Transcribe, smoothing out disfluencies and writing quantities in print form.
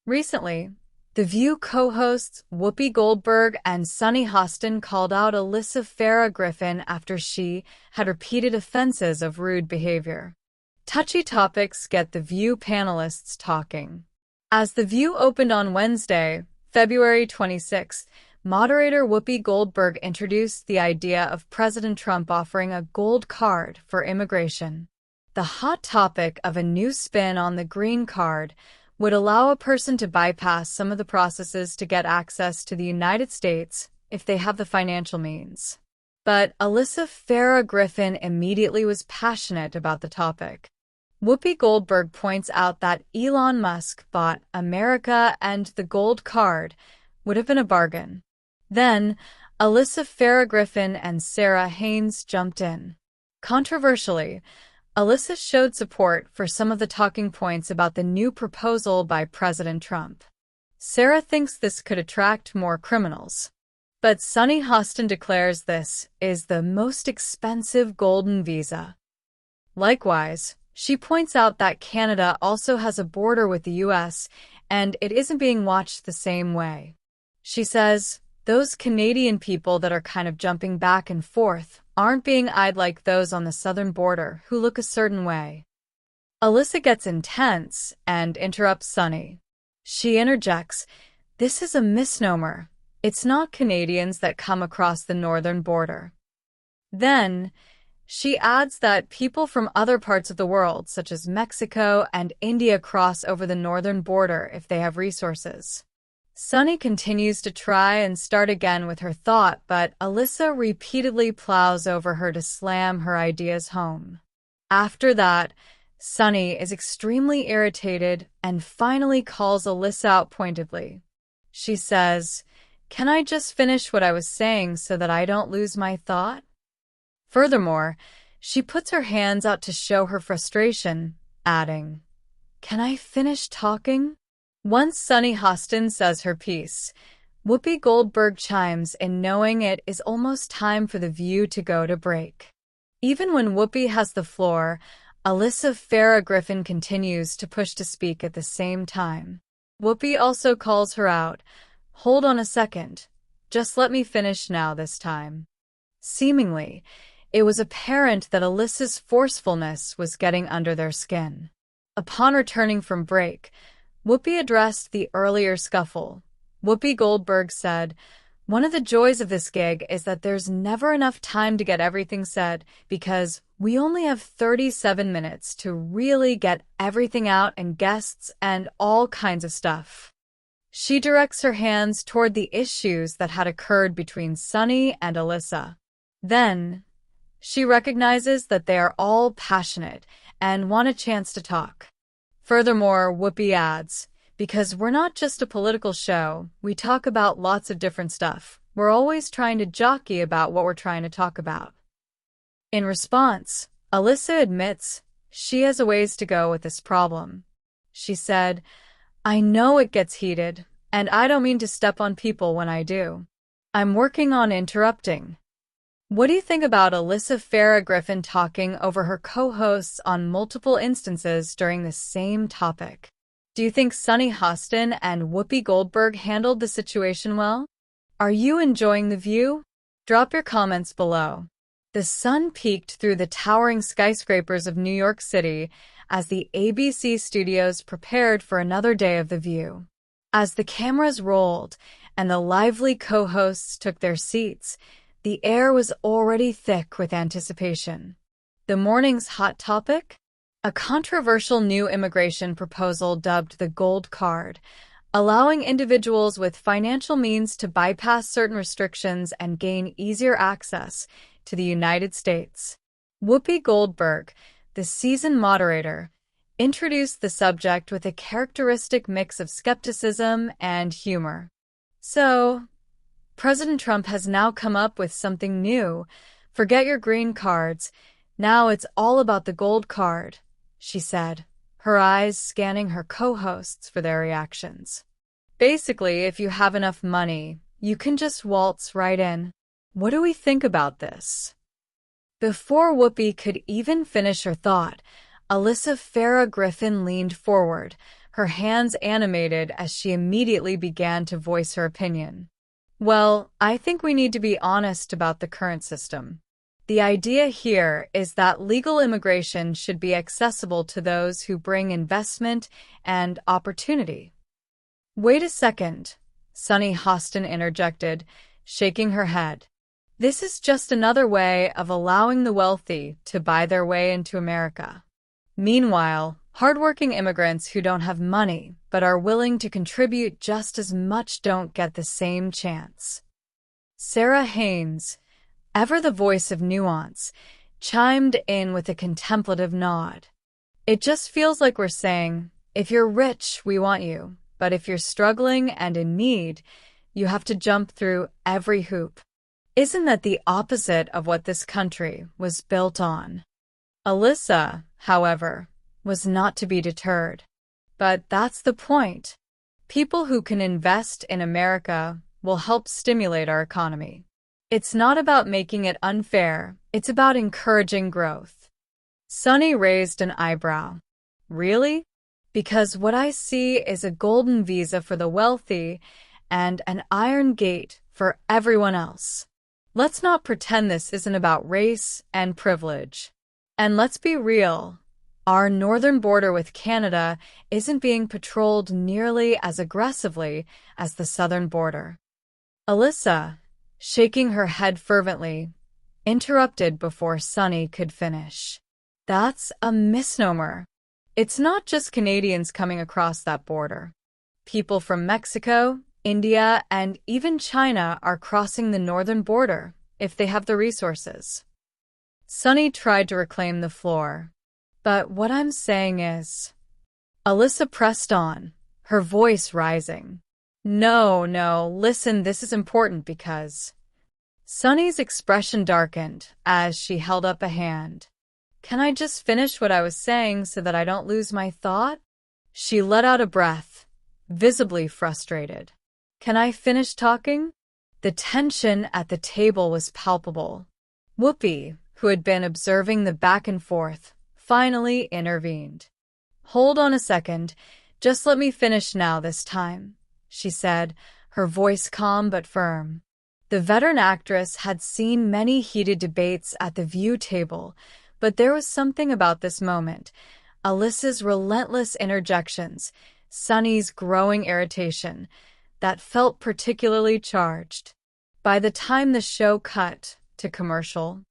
Recently, The View co-hosts Whoopi Goldberg and Sunny Hostin called out Alyssa Farah Griffin after she had repeated offenses of rude behavior. Touchy topics get The View panelists talking. As The View opened on Wednesday, February 26th, moderator Whoopi Goldberg introduced the idea of President Trump offering a gold card for immigration. The hot topic of a new spin on the green card would allow a person to bypass some of the processes to get access to the United States if they have the financial means. But Alyssa Farah Griffin immediately was passionate about the topic. Whoopi Goldberg points out that Elon Musk bought America and the gold card would have been a bargain. Then, Alyssa Farah Griffin and Sarah Haynes jumped in. Controversially, Alyssa showed support for some of the talking points about the new proposal by President Trump. Sarah thinks this could attract more criminals. But Sunny Hostin declares this is the most expensive golden visa. Likewise, she points out that Canada also has a border with the U.S., and it isn't being watched the same way. She says, those Canadian people that are kind of jumping back and forth aren't being eyed like those on the southern border who look a certain way. Alyssa gets intense and interrupts Sunny. She interjects, this is a misnomer. It's not Canadians that come across the northern border. Then, she adds that people from other parts of the world, such as Mexico and India, cross over the northern border if they have resources. Sunny continues to try and start again with her thought, but Alyssa repeatedly plows over her to slam her ideas home. After that, Sunny is extremely irritated and finally calls Alyssa out pointedly. She says, "Can I just finish what I was saying so that I don't lose my thought?" Furthermore, she puts her hands out to show her frustration, adding, "Can I finish talking?" Once Sunny Hostin says her piece, Whoopi Goldberg chimes in, knowing it is almost time for The View to go to break. Even when Whoopi has the floor, Alyssa Farah Griffin continues to push to speak at the same time. Whoopi also calls her out, "Hold on a second. Just let me finish now this time." Seemingly, it was apparent that Alyssa's forcefulness was getting under their skin. Upon returning from break, Whoopi addressed the earlier scuffle. Whoopi Goldberg said, "One of the joys of this gig is that there's never enough time to get everything said because we only have 37 minutes to really get everything out and guests and all kinds of stuff." She directs her hands toward the issues that had occurred between Sunny and Alyssa. Then, she recognizes that they are all passionate and want a chance to talk. Furthermore, Whoopi adds, "Because we're not just a political show, we talk about lots of different stuff. We're always trying to jockey about what we're trying to talk about." In response, Alyssa admits she has a ways to go with this problem. She said, "I know it gets heated, and I don't mean to step on people when I do. I'm working on interrupting." What do you think about Alyssa Farah Griffin talking over her co-hosts on multiple instances during the same topic? Do you think Sunny Hostin and Whoopi Goldberg handled the situation well? Are you enjoying The View? Drop your comments below. The sun peeked through the towering skyscrapers of New York City as the ABC studios prepared for another day of The View. As the cameras rolled and the lively co-hosts took their seats, the air was already thick with anticipation. The morning's hot topic? A controversial new immigration proposal dubbed the Gold Card, allowing individuals with financial means to bypass certain restrictions and gain easier access to the United States. Whoopi Goldberg, the seasoned moderator, introduced the subject with a characteristic mix of skepticism and humor. So, President Trump has now come up with something new. Forget your green cards. Now it's all about the gold card, she said, her eyes scanning her co-hosts for their reactions. Basically, if you have enough money, you can just waltz right in. What do we think about this? Before Whoopi could even finish her thought, Alyssa Farah Griffin leaned forward, her hands animated as she immediately began to voice her opinion. Well, I think we need to be honest about the current system. The idea here is that legal immigration should be accessible to those who bring investment and opportunity. Wait a second, Sunny Hostin interjected, shaking her head. This is just another way of allowing the wealthy to buy their way into America. Meanwhile, hardworking immigrants who don't have money but are willing to contribute just as much don't get the same chance. Sarah Haynes, ever the voice of nuance, chimed in with a contemplative nod. It just feels like we're saying, if you're rich, we want you, but if you're struggling and in need, you have to jump through every hoop. Isn't that the opposite of what this country was built on? Alyssa, however, was not to be deterred. But that's the point. People who can invest in America will help stimulate our economy. It's not about making it unfair, it's about encouraging growth. Sunny raised an eyebrow. Really? Because what I see is a golden visa for the wealthy and an iron gate for everyone else. Let's not pretend this isn't about race and privilege. And let's be real. Our northern border with Canada isn't being patrolled nearly as aggressively as the southern border. Alyssa, shaking her head fervently, interrupted before Sunny could finish. That's a misnomer. It's not just Canadians coming across that border. People from Mexico, India, and even China are crossing the northern border if they have the resources. Sunny tried to reclaim the floor. But what I'm saying is... Alyssa pressed on, her voice rising. No, listen, this is important because... Sunny's expression darkened as she held up a hand. Can I just finish what I was saying so that I don't lose my thought? She let out a breath, visibly frustrated. Can I finish talking? The tension at the table was palpable. Whoopi, who had been observing the back and forth, finally intervened. Hold on a second, just let me finish now this time, she said, her voice calm but firm. The veteran actress had seen many heated debates at the View table, but there was something about this moment, Alyssa's relentless interjections, Sunny's growing irritation, that felt particularly charged. By the time the show cut to commercial,